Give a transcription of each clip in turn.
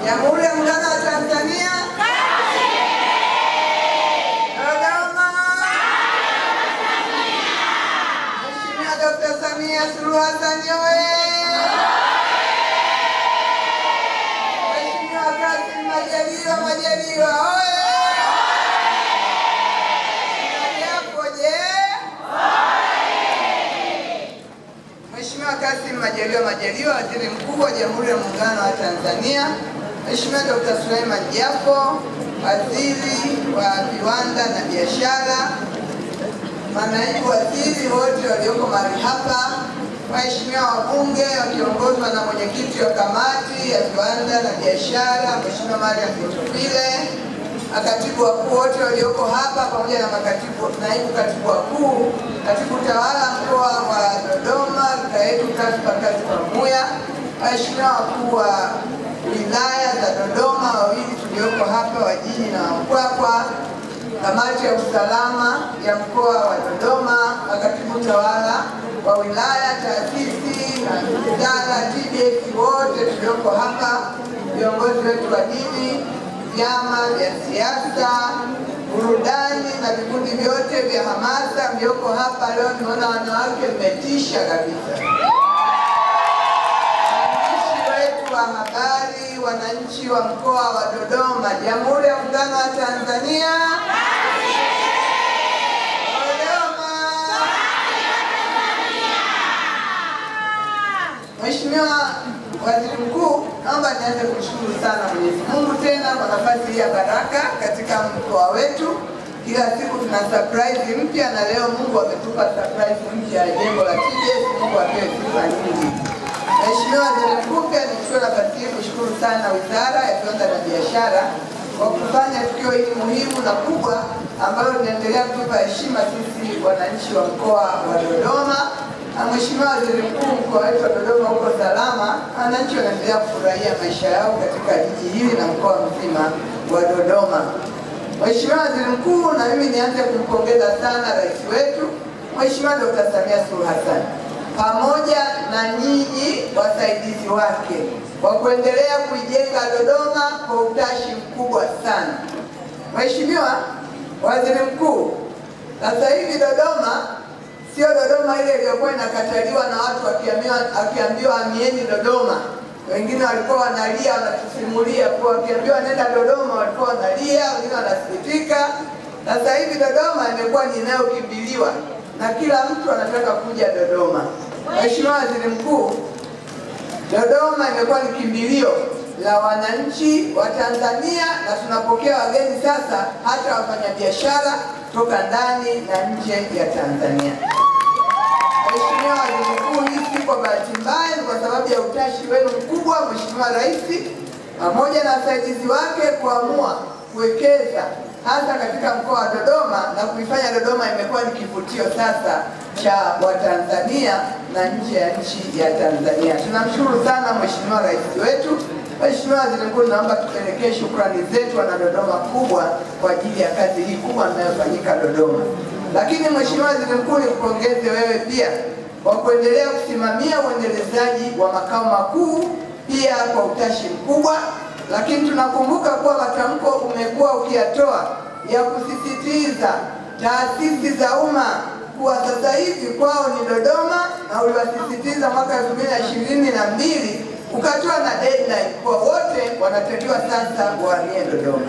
Jamhuri ya Muungano wa Tanzania. Dodoma. Mheshimiwa Dr. Samia Suluhu Hassan oye! Mheshimiwa Kassim Majaliwa oye! Mheshimiwa Kassim Majaliwa, Waziri Mkuu wa Jamhuri ya Muungano wa Tanzania. Mheshimiwa Dr. Suleiman Jafo, Waziri wa Viwanda na Biashara. Manaibu waziri wote walioko mahali hapa. Waheshimiwa wabunge wakiongozwa na mwenyekiti wa kamati ya Viwanda na Biashara, Mheshimiwa Mariam Kitufile. Makatibu wakuu wote walioko hapa pamoja na naibu katibu wakuu, katibu tawala mkoa wa Dodoma, kaka yetu Kazi Pamuya, waheshimiwa wakuu wa wilaya za Dodoma wawili tulioko hapa, Wajini na Mpwapwa, kamati ya usalama ya mkoa wa Dodoma, makatibu tawala wa wilaya, taasisi na idara, TBS wote tulioko hapa, viongozi wetu wa dini, vyama vya siasa, burudani na vikundi vyote vya hamasa mlioko hapa leo. Tunaona wanawake mmetisha kabisa. Waandishi wetu wa habari, wananchi wa mkoa wa Dodoma, Jamhuri ya Muungano wa Tanzania. Dodoma. Mheshimiwa Waziri Mkuu, naomba nianze kushukuru sana Mwenyezi Mungu tena kwa nafasi hii ya baraka katika mkoa wetu. Kila siku tuna surprise mpya na leo Mungu ametupa surprise mpya ya jengo la TBS. Mungu apewe sifa nyingi. Mheshimiwa Waziri Mkuu, pia nichukue nafasi hii kushukuru sana Wizara ya Viwanda na Biashara kwa kufanya tukio hili muhimu na kubwa ambalo linaendelea kutupa heshima sisi wananchi wa mkoa wa Dodoma. Mheshimiwa Waziri Mkuu, mkoa wetu wa Dodoma uko salama, wananchi wanaendelea kufurahia maisha yao katika jiji hili na mkoa mzima wa Dodoma. Mheshimiwa Waziri Mkuu, na mimi nianze kumpongeza sana rais wetu Mheshimiwa Dr. Samia Suluhu Hassan pamoja na nyinyi wasaidizi wake kwa kuendelea kuijenga Dodoma kwa utashi mkubwa sana. Mheshimiwa Waziri Mkuu, sasa hivi Dodoma sio Dodoma ile iliyokuwa inakataliwa na watu wakiambiwa amieni Dodoma. Wengine walikuwa wanalia, wanatusimulia kwa wakiambiwa nenda Dodoma walikuwa wanalia, wengine wanasikitika. Sasa hivi Dodoma imekuwa ni inayokimbiliwa na kila mtu anataka kuja Dodoma. Mheshimiwa Waziri Mkuu, Dodoma imekuwa ni kimbilio la wananchi wa Tanzania na tunapokea wageni sasa, hata wafanyabiashara toka ndani na nje ya Tanzania. Mheshimiwa Waziri Mkuu, hii si kwa bahati mbaya, kwa sababu ya utashi wenu mkubwa Mheshimiwa Rais pamoja na wasaidizi wake kuamua kuwekeza hasa katika mkoa wa Dodoma na kuifanya Dodoma imekuwa ni kivutio sasa cha Watanzania na nje ya nchi ya Tanzania. Tunamshukuru sana Mheshimiwa Rais wetu. Mheshimiwa Waziri Mkuu, naomba tupelekee shukrani zetu wana Dodoma kubwa kwa ajili ya kazi hii kubwa inayofanyika Dodoma. Lakini Mheshimiwa Waziri Mkuu, nikupongeze wewe pia kwa kuendelea kusimamia uendelezaji wa makao makuu pia kwa utashi mkubwa. Lakini tunakumbuka kuwa matamko umekuwa ukiyatoa ya kusisitiza taasisi za umma kuwa sasa hivi kwao ni Dodoma, na uliwasisitiza mwaka 2022 ukatoa na deadline kwa wote wanatakiwa sasa wahamie Dodoma.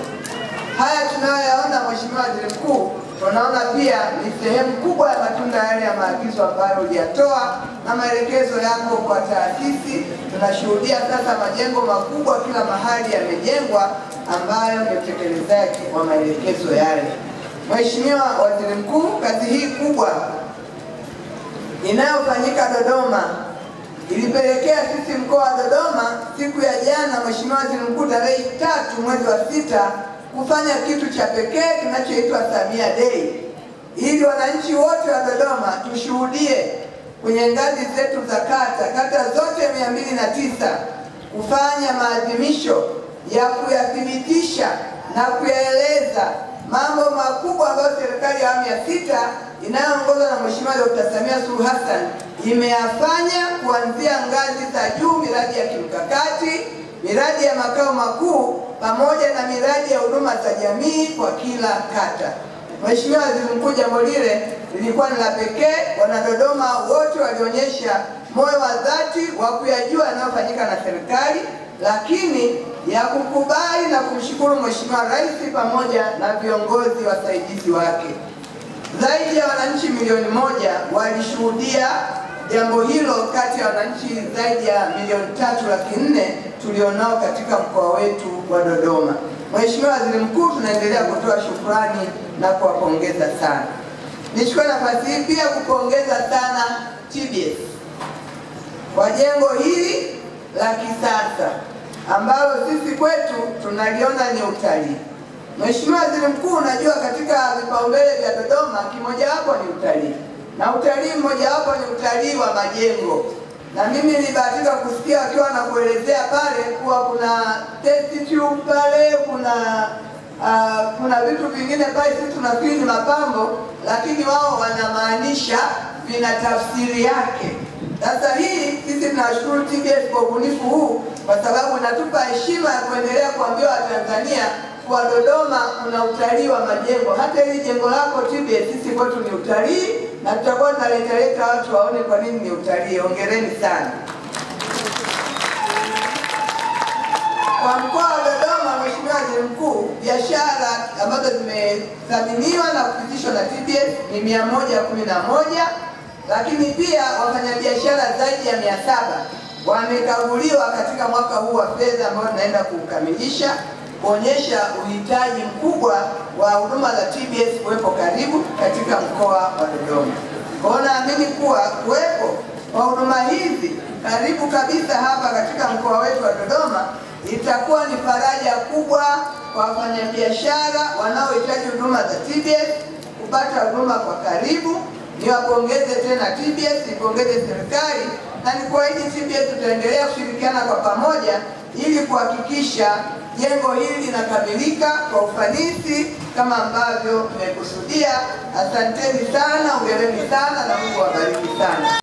Haya tunayoyaona Mheshimiwa Waziri Mkuu, tunaona pia ni sehemu kubwa ya matunda yale ya maagizo ambayo uliyatoa na maelekezo yako kwa taasisi. Tunashuhudia sasa majengo makubwa kila mahali yamejengwa ambayo ni utekelezaji wa maelekezo yale. Mheshimiwa Waziri Mkuu, kazi hii kubwa inayofanyika Dodoma ilipelekea sisi mkoa wa Dodoma siku ya jana Mheshimiwa Waziri Mkuu, tarehe 3 mwezi wa 6 kufanya kitu cha pekee kinachoitwa Samia Day, ili wananchi wote wa Dodoma tushuhudie kwenye ngazi zetu za kata zote 209 kufanya maadhimisho ya kuyathibitisha na kuyaeleza mambo makubwa ambayo serikali ya awamu ya 6 inayoongozwa na Mheshimiwa Dr. Samia Suluhu Hassan imeyafanya kuanzia ngazi za juu, miradi ya kimkakati, miradi ya makao makuu pamoja na miradi ya huduma za jamii kwa kila kata. Mheshimiwa Waziri Mkuu, jambo lile lilikuwa ni la pekee. Wanadodoma wote walionyesha moyo wa dhati wa kuyajua yanayofanyika na serikali, lakini ya kukubali na kumshukuru Mheshimiwa Rais pamoja na viongozi wasaidizi wake. Zaidi ya wananchi milioni 1 walishuhudia jambo hilo kati ya wananchi zaidi ya milioni 3.4 tulionao katika mkoa wetu wa Dodoma. Mheshimiwa Waziri Mkuu, tunaendelea kutoa shukrani na kuwapongeza sana. Nichukue nafasi hii pia kupongeza sana TBS kwa jengo hili la kisasa ambalo sisi kwetu tunaliona ni utalii. Mheshimiwa Waziri Mkuu, unajua katika vipaumbele vya Dodoma kimojawapo ni utalii. Na utalii mmojawapo ni utalii wa majengo. Na mimi nilibahatika kusikia wakiwa wanakuelezea pale kuwa kuna test tube pale, kuna vitu vingine pale sisi tunafikiri ni mapambo, lakini wao wanamaanisha vina tafsiri yake. Sasa hii sisi tunashukuru TBS kwa ubunifu huu, kwa sababu inatupa heshima ya kuendelea kuambia Watanzania kwa Dodoma kuna utalii wa majengo. Hata hili jengo lako TBS sisi kwetu ni utalii, na tutakuwa tunaleta watu waone kwa nini ni utalii. Hongereni sana. Kwa mkoa wa Dodoma, Mheshimiwa Waziri Mkuu, biashara ambazo zimethaminiwa na kupitishwa na TBS ni 111, lakini pia wafanyabiashara zaidi ya 700 wamekaguliwa katika mwaka huu wa fedha ambao tunaenda kukamilisha, kuonyesha uhitaji mkubwa wa huduma za TBS kuwepo karibu katika mkoa wa Dodoma. Kwa naamini kuwa kuwepo kwa huduma hizi karibu kabisa hapa katika mkoa wetu wa Dodoma itakuwa ni faraja kubwa kwa wafanyabiashara wanaohitaji huduma za TBS kupata huduma kwa karibu. Niwapongeze tena TBS, nipongeze serikali na nikuahidi TBS tutaendelea kushirikiana kwa pamoja ili kuhakikisha jengo hili linakamilika kwa ufanisi kama ambavyo tumekusudia. Asanteni sana, hongereni sana na Mungu awabariki sana.